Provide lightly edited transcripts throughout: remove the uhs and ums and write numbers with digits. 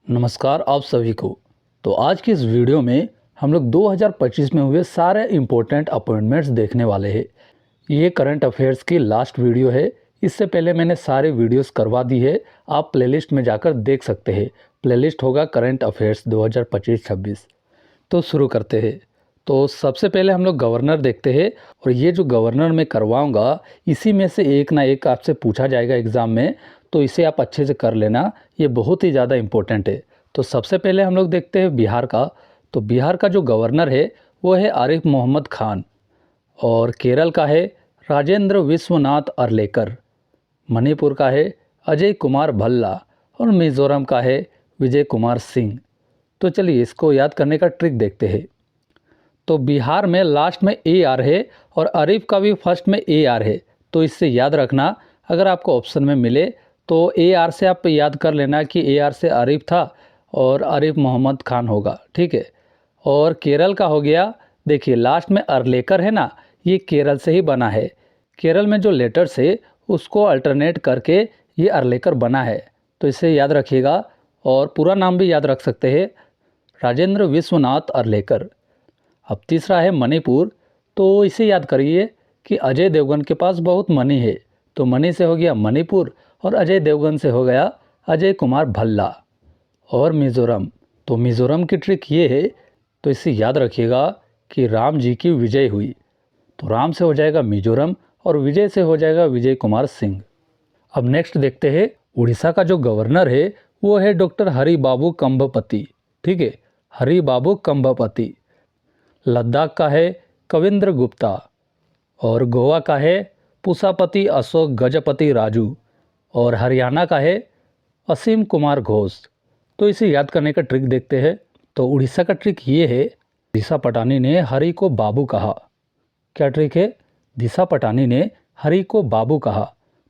नमस्कार आप सभी को। तो आज की इस वीडियो में हम लोग 2025 में हुए सारे इम्पोर्टेंट अपॉइंटमेंट्स देखने वाले हैं। ये करंट अफेयर्स की लास्ट वीडियो है। इससे पहले मैंने सारे वीडियोस करवा दी है, आप प्लेलिस्ट में जाकर देख सकते हैं। प्लेलिस्ट होगा करंट अफेयर्स 2025-26। तो शुरू करते हैं। तो सबसे पहले हम लोग गवर्नर देखते हैं, और ये जो गवर्नर मैं करवाऊंगा इसी में से एक ना एक आपसे पूछा जाएगा एग्ज़ाम में, तो इसे आप अच्छे से कर लेना, ये बहुत ही ज़्यादा इम्पोर्टेंट है। तो सबसे पहले हम लोग देखते हैं बिहार का। तो बिहार का जो गवर्नर है वो है आरिफ मोहम्मद खान, और केरल का है राजेंद्र विश्वनाथ अर्लेकर, मणिपुर का है अजय कुमार भल्ला, और मिज़ोरम का है विजय कुमार सिंह। तो चलिए इसको याद करने का ट्रिक देखते हैं। तो बिहार में लास्ट में ए आर है, और आरिफ का भी फर्स्ट में ए आर है। तो इससे याद रखना, अगर आपको ऑप्शन में मिले तो ए आर से आप याद कर लेना कि ए आर से आरिफ था और आरिफ मोहम्मद खान होगा, ठीक है। और केरल का हो गया, देखिए लास्ट में अर्लेकर है ना, ये केरल से ही बना है। केरल में जो लेटर्स है उसको अल्टरनेट करके ये अर्लेकर बना है, तो इसे याद रखिएगा। और पूरा नाम भी याद रख सकते हैं, राजेंद्र विश्वनाथ अर्लेकर। अब तीसरा है मणिपुर। तो इसे याद करिए कि अजय देवगन के पास बहुत मनी है, तो मनी से हो गया मणिपुर, और अजय देवगन से हो गया अजय कुमार भल्ला। और मिज़ोरम, तो मिज़ोरम की ट्रिक ये है, तो इसे याद रखिएगा कि राम जी की विजय हुई, तो राम से हो जाएगा मिज़ोरम, और विजय से हो जाएगा विजय कुमार सिंह। अब नेक्स्ट देखते हैं, उड़ीसा का जो गवर्नर है वो है डॉक्टर हरि बाबू कंभपति, ठीक है, हरि बाबू कंभपति। लद्दाख का है कविंद्र गुप्ता, और गोवा का है पुसापति अशोक गजपति राजू, और हरियाणा का है असीम कुमार घोष। तो इसे याद करने का ट्रिक देखते हैं। तो उड़ीसा का ट्रिक ये है, दिशा पटानी ने हरि को बाबू कहा। क्या ट्रिक है? दिशा पटानी ने हरि को बाबू कहा,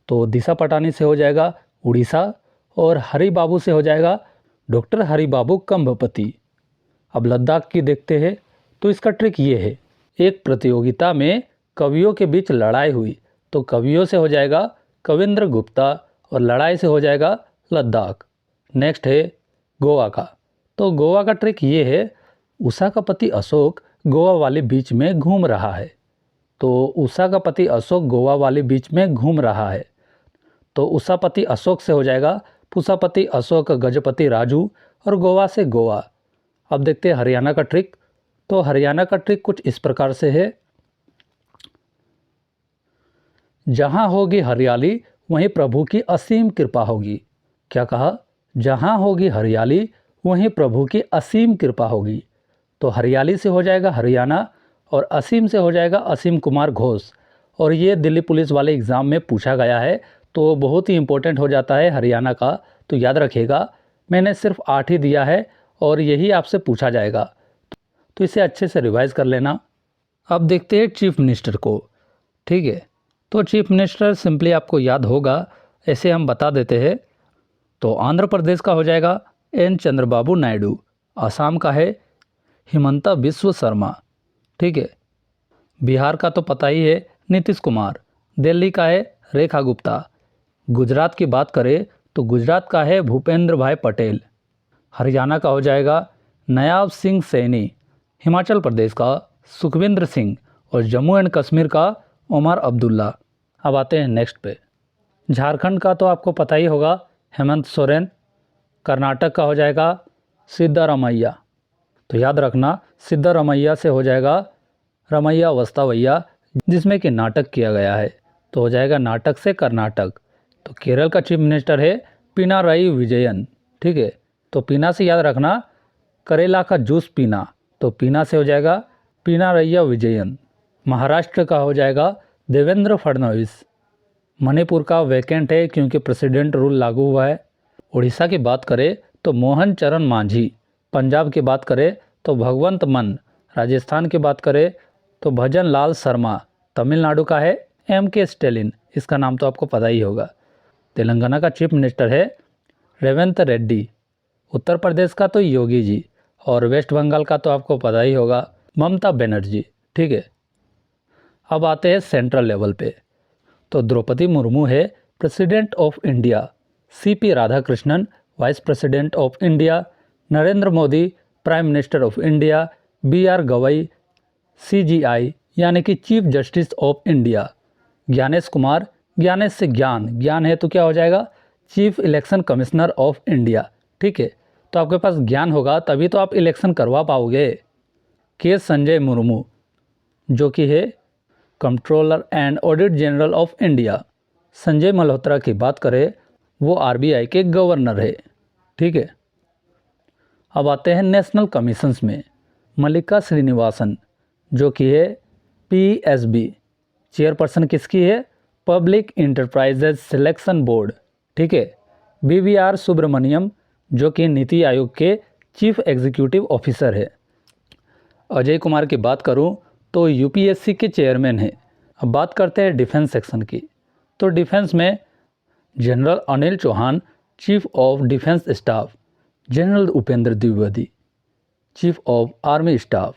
तो दिशा पटानी से हो जाएगा उड़ीसा, और हरि बाबू से हो जाएगा डॉक्टर हरि बाबू कंभपति। अब लद्दाख की देखते हैं। तो इसका ट्रिक ये है, एक प्रतियोगिता में कवियों के बीच लड़ाई हुई, तो कवियों से हो जाएगा कविंद्र गुप्ता, और लड़ाई से हो जाएगा लद्दाख। नेक्स्ट है गोवा का। तो गोवा का ट्रिक ये है, उषा का पति अशोक गोवा वाले बीच में घूम रहा है, तो उषा का पति अशोक गोवा वाले बीच में घूम रहा है, तो उषापति अशोक से हो जाएगा पुषापति अशोक गजपति राजू, और गोवा से गोवा। अब देखते हैं हरियाणा का ट्रिक। तो हरियाणा का ट्रिक कुछ इस प्रकार से है, जहाँ होगी हरियाली वहीं प्रभु की असीम कृपा होगी। क्या कहा? जहाँ होगी हरियाली वहीं प्रभु की असीम कृपा होगी। तो हरियाली से हो जाएगा हरियाणा, और असीम से हो जाएगा असीम कुमार घोष। और ये दिल्ली पुलिस वाले एग्ज़ाम में पूछा गया है, तो बहुत ही इम्पोर्टेंट हो जाता है हरियाणा का। तो याद रखिएगा, मैंने सिर्फ 8 ही दिया है, और यही आपसे पूछा जाएगा, तो इसे अच्छे से रिवाइज कर लेना। अब देखते हैं चीफ मिनिस्टर को, ठीक है। तो चीफ मिनिस्टर सिंपली आपको याद होगा, ऐसे हम बता देते हैं। तो आंध्र प्रदेश का हो जाएगा एन चंद्रबाबू नायडू, असम का है हिमंता बिस्व शर्मा, ठीक है। बिहार का तो पता ही है नीतीश कुमार, दिल्ली का है रेखा गुप्ता। गुजरात की बात करें तो गुजरात का है भूपेंद्र भाई पटेल। हरियाणा का हो जाएगा नयाब सिंह सैनी। हिमाचल प्रदेश का सुखविंदर सिंह, और जम्मू एंड कश्मीर का उमर अब्दुल्ला। अब आते हैं नेक्स्ट पे। झारखंड का तो आपको पता ही होगा हेमंत सोरेन। कर्नाटक का हो जाएगा सिद्धारमैया। तो याद रखना, सिद्धारमैया से हो जाएगा रमैया वस्तावैया, जिसमें कि नाटक किया गया है, तो हो जाएगा नाटक से कर्नाटक। तो केरल का चीफ मिनिस्टर है पिनाराई विजयन, ठीक है। तो पीना से याद रखना, करेला का जूस पीना, तो पीना से हो जाएगा पिनारैया विजयन। महाराष्ट्र का हो जाएगा देवेंद्र फडणवीस। मणिपुर का वैकेंट है क्योंकि प्रेसिडेंट रूल लागू हुआ है। उड़ीसा की बात करें तो मोहन चरण मांझी। पंजाब की बात करें तो भगवंत मान। राजस्थान की बात करें तो भजन लाल शर्मा। तमिलनाडु का है एम के स्टेलिन, इसका नाम तो आपको पता ही होगा। तेलंगाना का चीफ मिनिस्टर है रेवंत रेड्डी। उत्तर प्रदेश का तो योगी जी, और वेस्ट बंगाल का तो आपको पता ही होगा ममता बनर्जी, ठीक है। अब आते हैं सेंट्रल लेवल पे। तो द्रौपदी मुर्मू है president of India, CP Radhakrishnan vice president of India, Narendra Modi prime minister of India, BR Gavai CGI यानी कि chief justice of India, Gyanesh Kumar, Gyanesh से ज्ञान, ज्ञान है तो क्या हो जाएगा, chief election commissioner of India. ठीक है, तो आपके पास ज्ञान होगा तभी तो आप इलेक्शन करवा पाओगे। के संजय मुर्मू जो कि है controller and audit general of India. Sanjay Malhotra की बात करें, वो RBI के गवर्नर है। ठीक है, अब आते हैं नेशनल कमीशंस में। मल्लिका श्रीनिवासन जो कि है PSB, चेयरपर्सन किसकी है, पब्लिक इंटरप्राइजेज सिलेक्शन बोर्ड। ठीक है, BVR सुब्रमण्यम जो कि नीति आयोग के चीफ एग्जीक्यूटिव ऑफिसर है। अजय कुमार की बात करूं तो UPSC के चेयरमैन है। अब बात करते हैं डिफेंस सेक्शन की, तो डिफेंस में general Anil Chauhan chief of defence staff, general Upendra Dwivedi chief of army staff,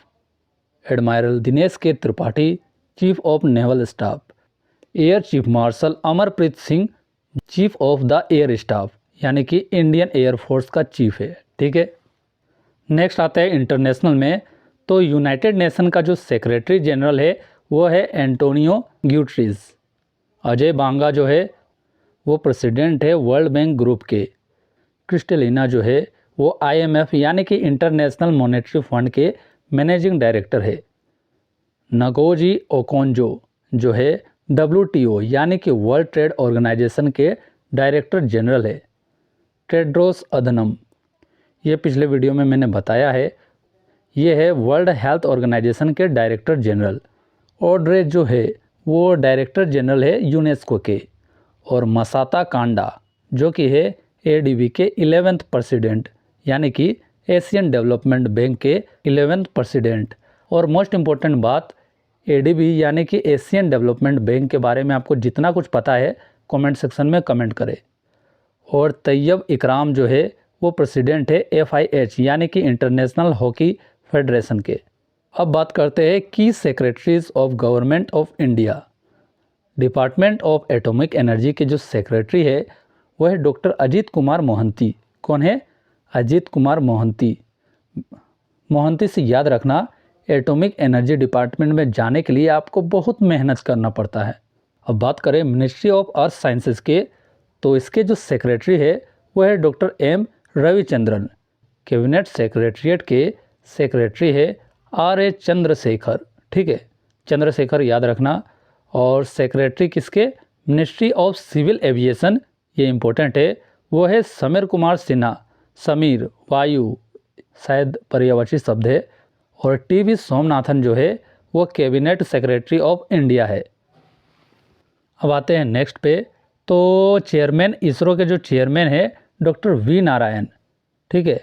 admiral Dinesh K Tripathi chief of naval staff, air chief marshal Amarpreet Singh chief of the air staff यानी कि इंडियन एयर फोर्स का चीफ है। ठीक है, नेक्स्ट आता है इंटरनेशनल में, तो यूनाइटेड नेशन का जो सेक्रेटरी जनरल है वो है एंटोनियो ग्यूटरीज। अजय बांगा जो है वो प्रेसिडेंट है वर्ल्ड बैंक ग्रुप के। क्रिस्टेलिना जो है वो IMF यानी कि इंटरनेशनल मॉनेटरी फंड के मैनेजिंग डायरेक्टर है। नगोजी ओकोंजो जो है WTO यानी कि वर्ल्ड ट्रेड ऑर्गेनाइजेशन के डायरेक्टर जनरल है। टेड्रोस अधनम, ये पिछले वीडियो में मैंने बताया है, ये है वर्ल्ड हेल्थ ऑर्गेनाइजेशन के डायरेक्टर जनरल। ऑड्रे जो है वो डायरेक्टर जनरल है यूनेस्को के। और मसाता कांडा जो कि है ADB के 11th प्रेसिडेंट यानी कि एशियन डेवलपमेंट बैंक के 11th प्रेसिडेंट। और मोस्ट इम्पॉर्टेंट बात, ADB यानी कि एशियन डेवलपमेंट बैंक के बारे में आपको जितना कुछ पता है कमेंट सेक्शन में कमेंट करें। और तैयब इकराम जो है वो प्रेसिडेंट है FIH यानी कि इंटरनेशनल हॉकी फेडरेशन के। अब बात करते हैं की secretaries of government of India. Department of atomic energy के जो सेक्रेटरी है वो है डॉक्टर अजीत कुमार मोहंती। कौन है, अजीत कुमार मोहंती। मोहंती से याद रखना, एटॉमिक एनर्जी डिपार्टमेंट में जाने के लिए आपको बहुत मेहनत करना पड़ता है। अब बात करें मिनिस्ट्री ऑफ अर्थ साइंसेज के, तो इसके जो सेक्रेटरी है वो है doctor M Ravichandran. Cabinet secretariat के सेक्रेटरी है RA चंद्रशेखर। ठीक है, चंद्रशेखर याद रखना। और सेक्रेटरी किसके, मिनिस्ट्री ऑफ सिविल एविएशन, ये इम्पोर्टेंट है, वो है समीर कुमार सिन्हा। समीर वायु शायद पर्यायवाची शब्द है। और TV सोमनाथन जो है वो कैबिनेट सेक्रेटरी ऑफ इंडिया है। अब आते हैं नेक्स्ट पे, तो चेयरमैन इसरो के जो चेयरमैन है डॉक्टर V नारायण। ठीक है,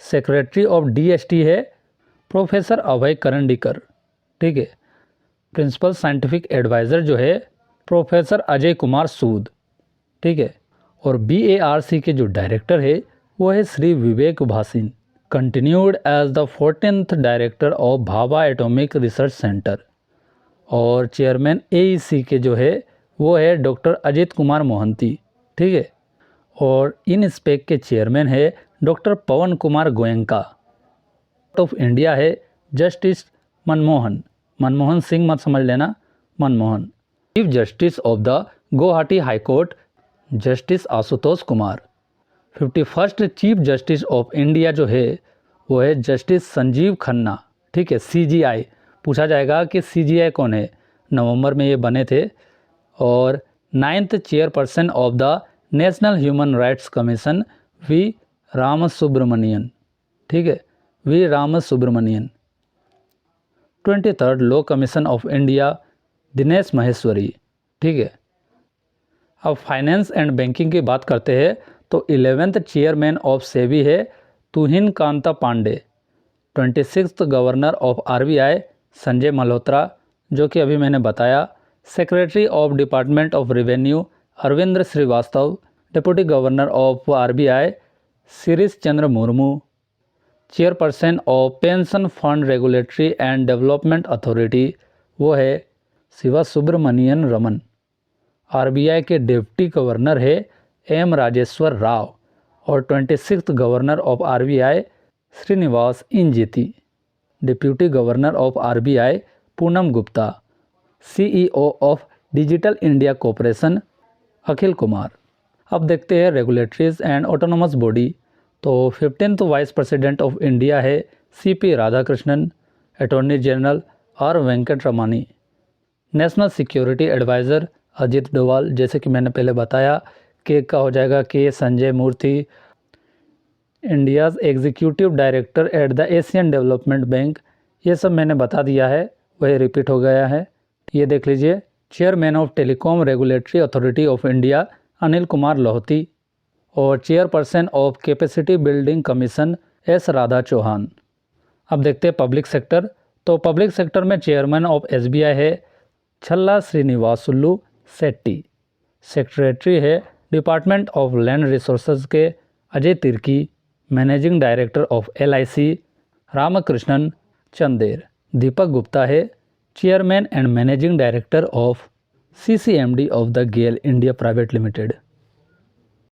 सेक्रेटरी ऑफ DST है प्रोफेसर अभय करंडीकर। ठीक है, प्रिंसिपल साइंटिफिक एडवाइज़र जो है प्रोफेसर अजय कुमार सूद। ठीक है, और BARC के जो डायरेक्टर है वो है Shri Vivek Bhasin, continued as the 14th director of Bhabha atomic research centre. और चेयरमैन AEC के जो है वो है डॉक्टर अजीत कुमार मोहंती। ठीक है, और इन स्पेक के चेयरमैन है doctor Pawan Kumar Goenka. Of India है जस्टिस मनमोहन, मनमोहन सिंह मत समझ लेना, Manmohan. Chief justice of the Guwahati high court justice Ashutosh Kumar. 51st chief justice of India जो है वो है जस्टिस संजीव खन्ना। ठीक है, CGI पूछा जाएगा कि CGI कौन है, नवंबर में ये बने थे। और 9th chairperson of the national human rights commission V Ramasubramanian. ठीक है, V Ramasubramanian. 23rd law commission of India Dinesh Maheshwari. ठीक है, अब फाइनेंस एंड बैंकिंग की बात करते हैं, तो 11th चेयरमैन ऑफ सेबी है Tuhin Kanta Pandey. 26th governor of RBI Sanjay Malhotra, जो कि अभी मैंने बताया। Secretary of department of revenue Arvindra Srivastava. Deputy governor of RBI Shirish Chandra Murmu. Chairperson of pension fund regulatory and development authority वो है शिवा सुब्रमणियन रमन। RBI के डिप्टी गवर्नर है M राजेश्वर राव। और 26th governor of RBI Srinivas Injeti, deputy governor of RBI Poonam Gupta, CEO of digital India corporation Akhil Kumar. अब देखते हैं regulatories and autonomous body. तो 15th vice president of India है CP Radhakrishnan, attorney general R Venkat Ramani, national security adviser Ajit Doval, जैसे कि मैंने पहले बताया के का हो जाएगा K Sanjay Murthy, India's executive director at the Asian development bank, ये सब मैंने बता दिया है, वही रिपीट हो गया है। ये देख लीजिए, chairman of telecom regulatory authority of India Anil Kumar Lohati, और chairperson of capacity building commission S Radha Chauhan. अब देखते हैं पब्लिक सेक्टर। तो पब्लिक सेक्टर में चेयरमैन ऑफ एसबीआई है छल्ला श्रीनिवासुलु शेट्टी, सेक्रेटरी है department of land resources K Ajay Tirkey, managing director of LIC Ramakrishnan Chander, Deepak Gupta है chairman and managing director of CCMD of the GAIL India private limited.